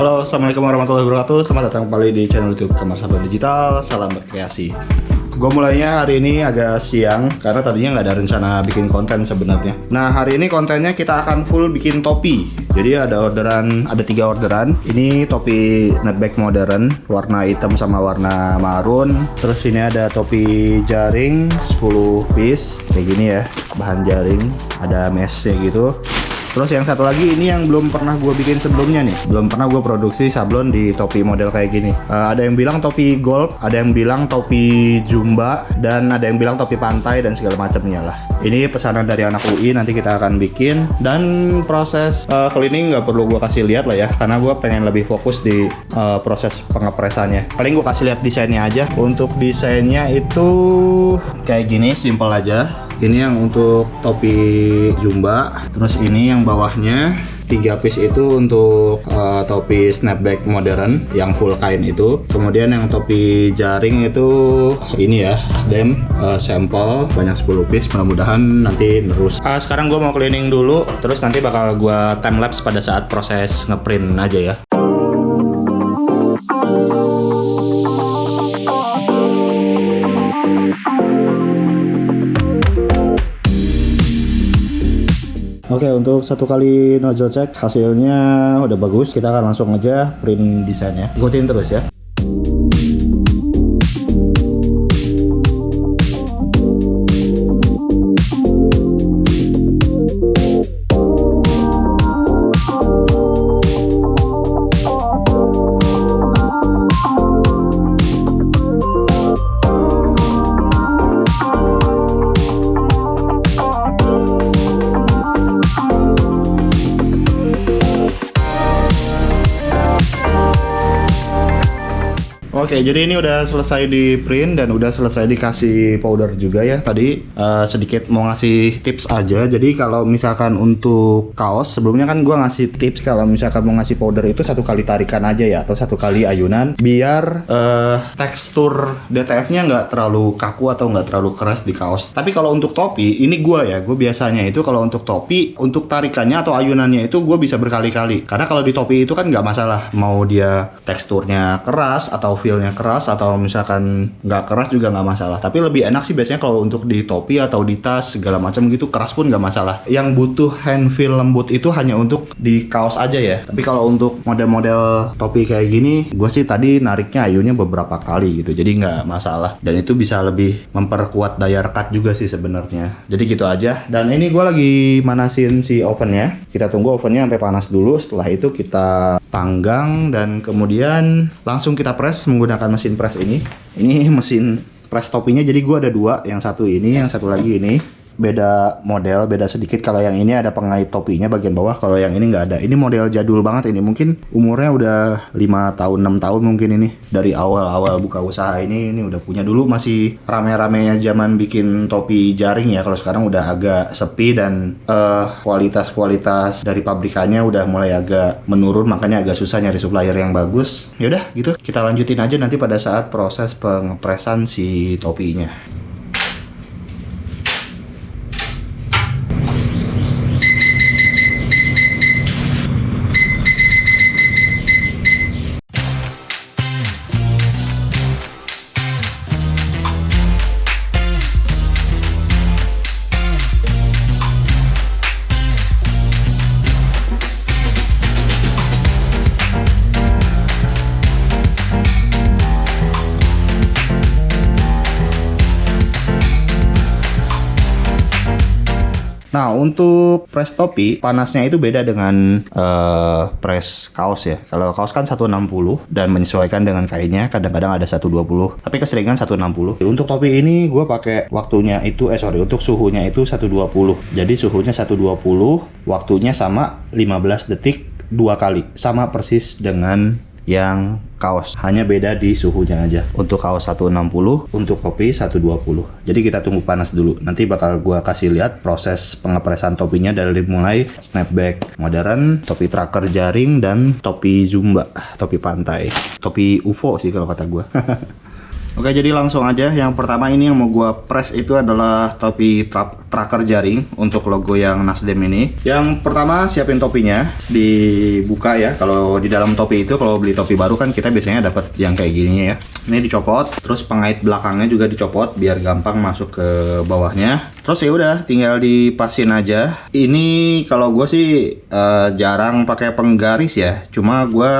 Halo, assalamualaikum warahmatullahi wabarakatuh. Selamat datang kembali di channel YouTube Kamar Sahabat Digital. Salam berkreasi. Gue mulainya hari ini agak siang karena tadinya nggak ada rencana bikin konten sebenarnya. Nah, hari ini kontennya kita akan full bikin topi. Jadi ada 3 orderan. Ini topi snapback modern, warna hitam sama warna marun. Terus ini ada topi jaring 10 piece kayak gini ya, bahan jaring, ada meshnya gitu. Terus yang satu lagi ini yang belum pernah gue bikin sebelumnya nih. Belum pernah gue produksi sablon di topi model kayak gini. Ada yang bilang topi gold, ada yang bilang topi jumba, dan ada yang bilang topi pantai dan segala macamnya lah. Ini pesanan dari anak UI, nanti kita akan bikin. Dan proses cleaning nggak perlu gue kasih lihat lah ya, karena gue pengen lebih fokus di proses pengepresannya. Paling gue kasih lihat desainnya aja. Untuk desainnya itu kayak gini, simple aja. Ini yang untuk topi jumba, terus ini yang bawahnya 3 piece itu untuk topi snapback modern yang full kain itu. Kemudian yang topi jaring itu ini ya, SDM sampel banyak 10 piece, mudah-mudahan nanti terus. Sekarang gue mau cleaning dulu, terus nanti bakal gue time lapse pada saat proses ngeprint aja ya. Oke, untuk satu kali nozzle check hasilnya udah bagus. Kita akan langsung aja print desainnya. Ikutin terus ya. Oke, jadi ini udah selesai di print dan udah selesai dikasih powder juga ya. Tadi sedikit mau ngasih tips aja. Jadi kalau misalkan untuk kaos, sebelumnya kan gua ngasih tips kalau misalkan mau ngasih powder itu 1 kali tarikan aja ya, atau 1 kali ayunan, biar tekstur DTF-nya nggak terlalu kaku atau nggak terlalu keras di kaos. Tapi kalau untuk topi, ini gue biasanya itu kalau untuk topi, untuk tarikannya atau ayunannya itu gue bisa berkali-kali. Karena kalau di topi itu kan nggak masalah, mau dia teksturnya keras atau feelnya keras atau misalkan nggak keras juga nggak masalah. Tapi lebih enak sih biasanya kalau untuk di topi atau di tas segala macam gitu, keras pun nggak masalah. Yang butuh hand feel lembut itu hanya untuk di kaos aja ya. Tapi kalau untuk model-model topi kayak gini, gue sih tadi nariknya ayunnya beberapa kali gitu, jadi nggak masalah. Dan itu bisa lebih memperkuat daya rekat juga sih sebenarnya. Jadi gitu aja. Dan ini gue lagi manasin si ovennya. Kita tunggu ovennya sampai panas dulu. Setelah itu kita panggang dan kemudian langsung kita press menggunakan mesin press ini. Ini mesin press topinya, jadi gua ada 2, yang satu ini, yang satu lagi ini. Beda model, beda sedikit. Kalau yang ini ada pengait topinya bagian bawah, kalau yang ini nggak ada. Ini model jadul banget ini, mungkin umurnya udah 5 tahun, 6 tahun mungkin ini. Dari awal-awal buka usaha ini udah punya. Dulu masih rame-ramenya zaman bikin topi jaring ya. Kalau sekarang udah agak sepi dan kualitas dari pabrikannya udah mulai agak menurun, makanya agak susah nyari supplier yang bagus. Yaudah gitu, kita lanjutin aja nanti pada saat proses pengepresan si topinya. Nah, untuk press topi, panasnya itu beda dengan press kaos ya. Kalau kaos kan 160 dan menyesuaikan dengan kainnya, kadang-kadang ada 120. Tapi keseringan 160. Untuk topi ini gue pakai waktunya itu, untuk suhunya itu 120. Jadi suhunya 120, waktunya sama 15 detik 2 kali. Sama persis dengan yang kaos, hanya beda di suhunya aja. Untuk kaos 160, untuk topi 120. Jadi kita tunggu panas dulu. Nanti bakal gua kasih lihat proses pengepresan topinya dari mulai snapback modern, topi tracker jaring, dan topi zumba, topi pantai, topi UFO sih kalau kata gua. Oke, jadi langsung aja. Yang pertama ini yang mau gua press itu adalah topi tracker jaring untuk logo yang Nasdem ini. Yang pertama siapin topinya, dibuka ya. Kalau di dalam topi itu kalau beli topi baru kan kita biasanya dapat yang kayak gini ya. Ini dicopot, terus pengait belakangnya juga dicopot biar gampang masuk ke bawahnya. Terus ya udah tinggal dipasin aja. Ini kalau gue sih jarang pakai penggaris ya. Cuma gue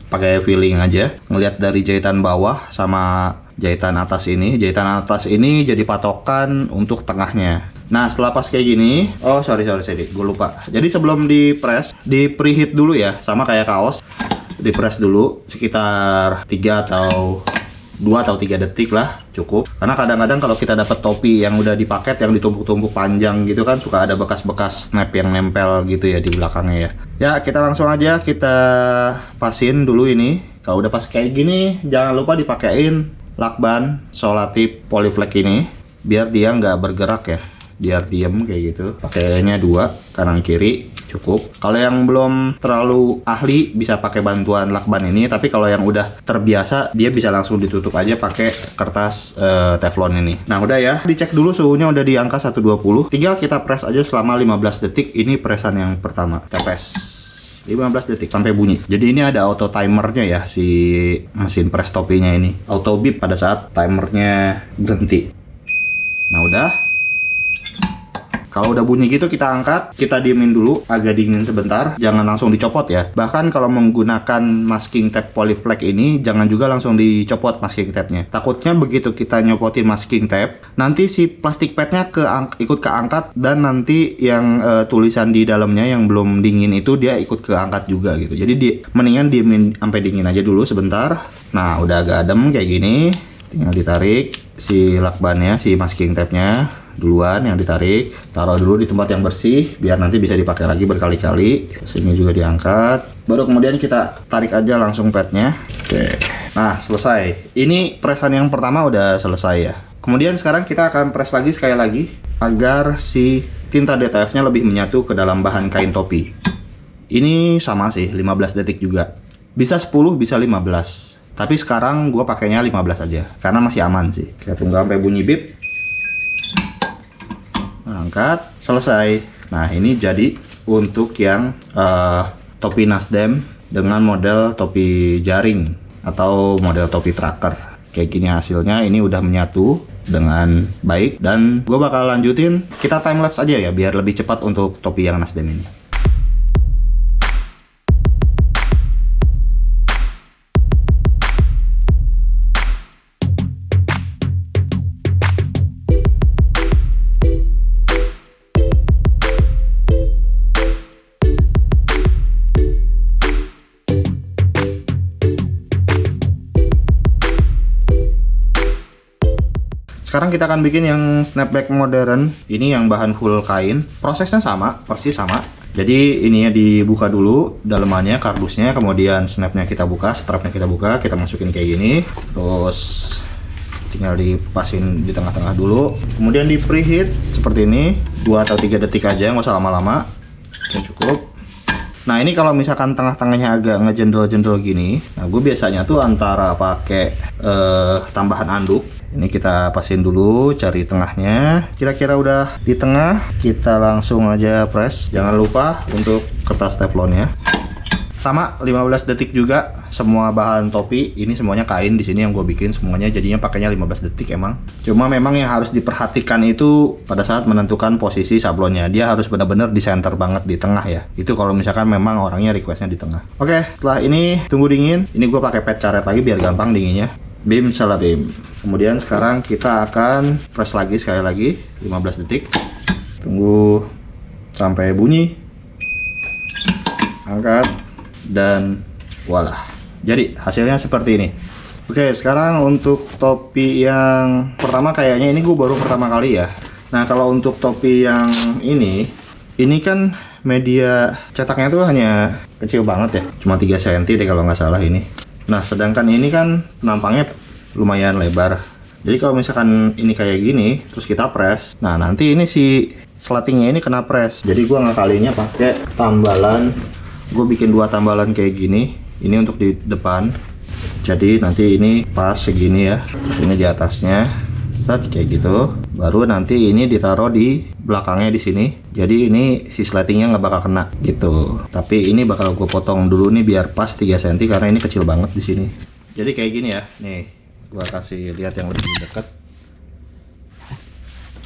pakai feeling aja. Ngelihat dari jahitan bawah sama jahitan atas ini. Jahitan atas ini jadi patokan untuk tengahnya. Nah setelah pas kayak gini, oh sorry gue lupa. Jadi sebelum di press, di preheat dulu ya, sama kayak kaos. Di press dulu sekitar 3 atau 3 detik lah cukup, karena kadang-kadang kalau kita dapat topi yang udah dipaket yang ditumpuk-tumpuk panjang gitu kan suka ada bekas-bekas snap yang nempel gitu ya di belakangnya ya. Ya kita langsung aja kita pasin dulu ini. Kalau udah pas kayak gini jangan lupa dipakein lakban Solatip Polyflex ini biar dia nggak bergerak ya, biar diem kayak gitu. Pakainya 2 kanan kiri cukup. Kalau yang belum terlalu ahli bisa pakai bantuan lakban ini, tapi kalau yang udah terbiasa dia bisa langsung ditutup aja pakai kertas teflon ini. Nah udah ya, dicek dulu suhunya udah di angka 120. Tinggal kita press aja selama 15 detik. Ini pressan yang pertama, kita press 15 detik sampai bunyi. Jadi ini ada auto timernya ya si mesin press topinya ini. Auto beep pada saat timernya berhenti. Nah udah. Kalau udah bunyi gitu kita angkat, kita diemin dulu agak dingin sebentar, jangan langsung dicopot ya. Bahkan kalau menggunakan masking tape Polyflex ini jangan juga langsung dicopot masking tape-nya. Takutnya begitu kita nyopotin masking tape, nanti si plastik padnya ikut keangkat dan nanti yang tulisan di dalamnya yang belum dingin itu dia ikut keangkat juga gitu. Jadi mendingan diemin sampai dingin aja dulu sebentar. Nah udah agak adem kayak gini, tinggal ditarik si lakbannya, si masking tape-nya duluan yang ditarik, taruh dulu di tempat yang bersih biar nanti bisa dipakai lagi berkali-kali. Sini juga diangkat, baru kemudian kita tarik aja langsung padnya. Oke, nah selesai. Ini pressan yang pertama udah selesai ya. Kemudian sekarang kita akan press lagi sekali lagi agar si tinta DTF-nya lebih menyatu ke dalam bahan kain topi. Ini sama sih 15 detik juga, bisa 10 bisa 15, tapi sekarang gue pakainya 15 aja karena masih aman sih. Kita tunggu sampai bunyi beep. Angkat, selesai. Nah ini jadi untuk yang topi Nasdem dengan model topi jaring atau model topi tracker. Kayak gini hasilnya, ini udah menyatu dengan baik. Dan gue bakal lanjutin, kita time lapse aja ya biar lebih cepat untuk topi yang Nasdem ini. Sekarang kita akan bikin yang snapback modern. Ini yang bahan full kain. Prosesnya sama, persis sama. Jadi ininya dibuka dulu, dalemannya, kardusnya, kemudian snapnya kita buka, strapnya kita buka, kita masukin kayak gini. Terus tinggal dipasin di tengah-tengah dulu. Kemudian di preheat seperti ini, 2 atau 3 detik aja, nggak usah lama-lama. Oke, cukup. Nah ini kalau misalkan tengah-tengahnya agak ngejendol-jendol gini, nah gue biasanya tuh antara pakai tambahan anduk. Ini kita pasin dulu, cari tengahnya. Kira-kira udah di tengah, kita langsung aja press. Jangan lupa untuk kertas teflonnya. Sama 15 detik juga semua bahan topi. Ini semuanya kain di sini yang gue bikin semuanya, jadinya pakainya 15 detik emang. Cuma memang yang harus diperhatikan itu pada saat menentukan posisi sablonnya. Dia harus benar-benar di center banget di tengah ya. Itu kalau misalkan memang orangnya requestnya di tengah. Oke, setelah ini tunggu dingin. Ini gue pakai pad karet lagi biar gampang dinginnya. Bim salah bim. Kemudian sekarang kita akan press lagi sekali lagi 15 detik. Tunggu sampai bunyi. Angkat dan voila. Jadi hasilnya seperti ini. Oke, sekarang untuk topi yang pertama kayaknya ini gue baru pertama kali ya. Nah, kalau untuk topi yang ini kan media cetaknya tuh hanya kecil banget ya. Cuma 3 cm deh kalau nggak salah ini. Nah, sedangkan ini kan nampaknya lumayan lebar. Jadi kalau misalkan ini kayak gini, terus kita press, nah nanti ini si slatingnya ini kena press. Jadi gua ngakalinya pakai tambalan. Gue bikin 2 tambalan kayak gini. Ini untuk di depan. Jadi nanti ini pas segini ya, ini di atasnya, kayak gitu. Baru nanti ini ditaruh di belakangnya di sini. Jadi ini si sletingnya nggak bakal kena gitu. Tapi ini bakal gue potong dulu nih biar pas 3 cm karena ini kecil banget di sini. Jadi kayak gini ya, nih gue kasih lihat yang lebih dekat.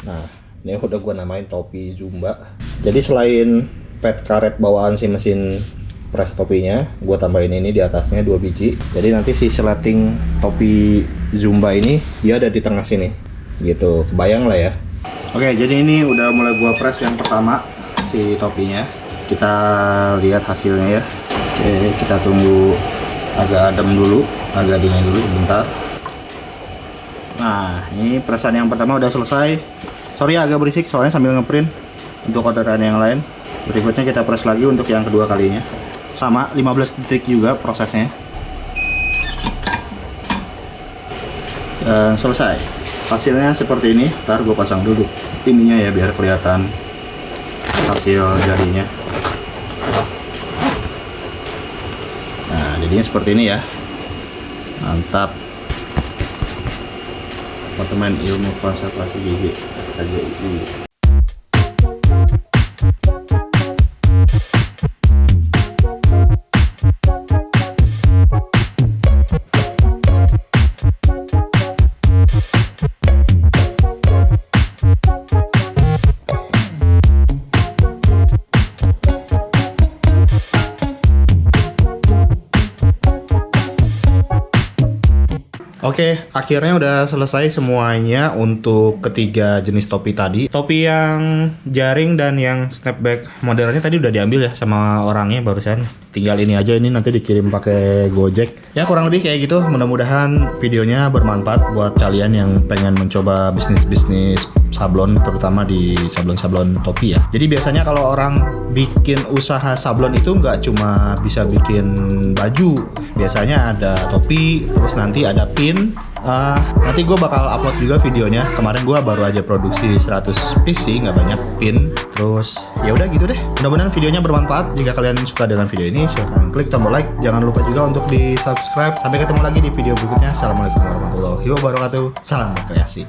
Nah, ini udah gue namain topi Zumba. Jadi selain pad karet bawaan si mesin press topinya, gue tambahin ini di atasnya 2 biji. Jadi nanti si sleting topi Zumba ini dia ada di tengah sini, gitu. Kebayang lah ya. Oke, jadi ini udah mulai gue press yang pertama si topinya. Kita lihat hasilnya ya. Oke, kita tunggu agak adem dulu, agak dingin dulu sebentar. Nah, ini pressan yang pertama udah selesai. Sorry agak berisik soalnya sambil ngeprint untuk orderan yang lain. Berikutnya kita press lagi untuk yang kedua kalinya. Sama 15 detik juga prosesnya. Dan selesai. Hasilnya seperti ini. Ntar gue pasang dulu ininya ya biar kelihatan hasil jadinya. Nah, jadinya seperti ini ya. Mantap. Departemen Ilmu Konservasi Gigi KJI. Oke, akhirnya udah selesai semuanya untuk ketiga jenis topi tadi. Topi yang jaring dan yang snapback modelnya tadi udah diambil ya sama orangnya barusan. Tinggal ini aja, ini nanti dikirim pakai Gojek. Ya kurang lebih kayak gitu. Mudah-mudahan videonya bermanfaat buat kalian yang pengen mencoba bisnis-bisnis sablon, terutama di sablon-sablon topi ya. Jadi biasanya kalau orang bikin usaha sablon itu nggak cuma bisa bikin baju, biasanya ada topi, terus nanti ada pin. Nanti gue bakal upload juga videonya. Kemarin gue baru aja produksi 100 piece sih, nggak banyak pin. Terus ya udah gitu deh. Mudah-mudahan videonya bermanfaat. Jika kalian suka dengan video ini, silahkan klik tombol like. Jangan lupa juga untuk di subscribe. Sampai ketemu lagi di video berikutnya. Assalamualaikum warahmatullahi wabarakatuh. Salam berkreasi.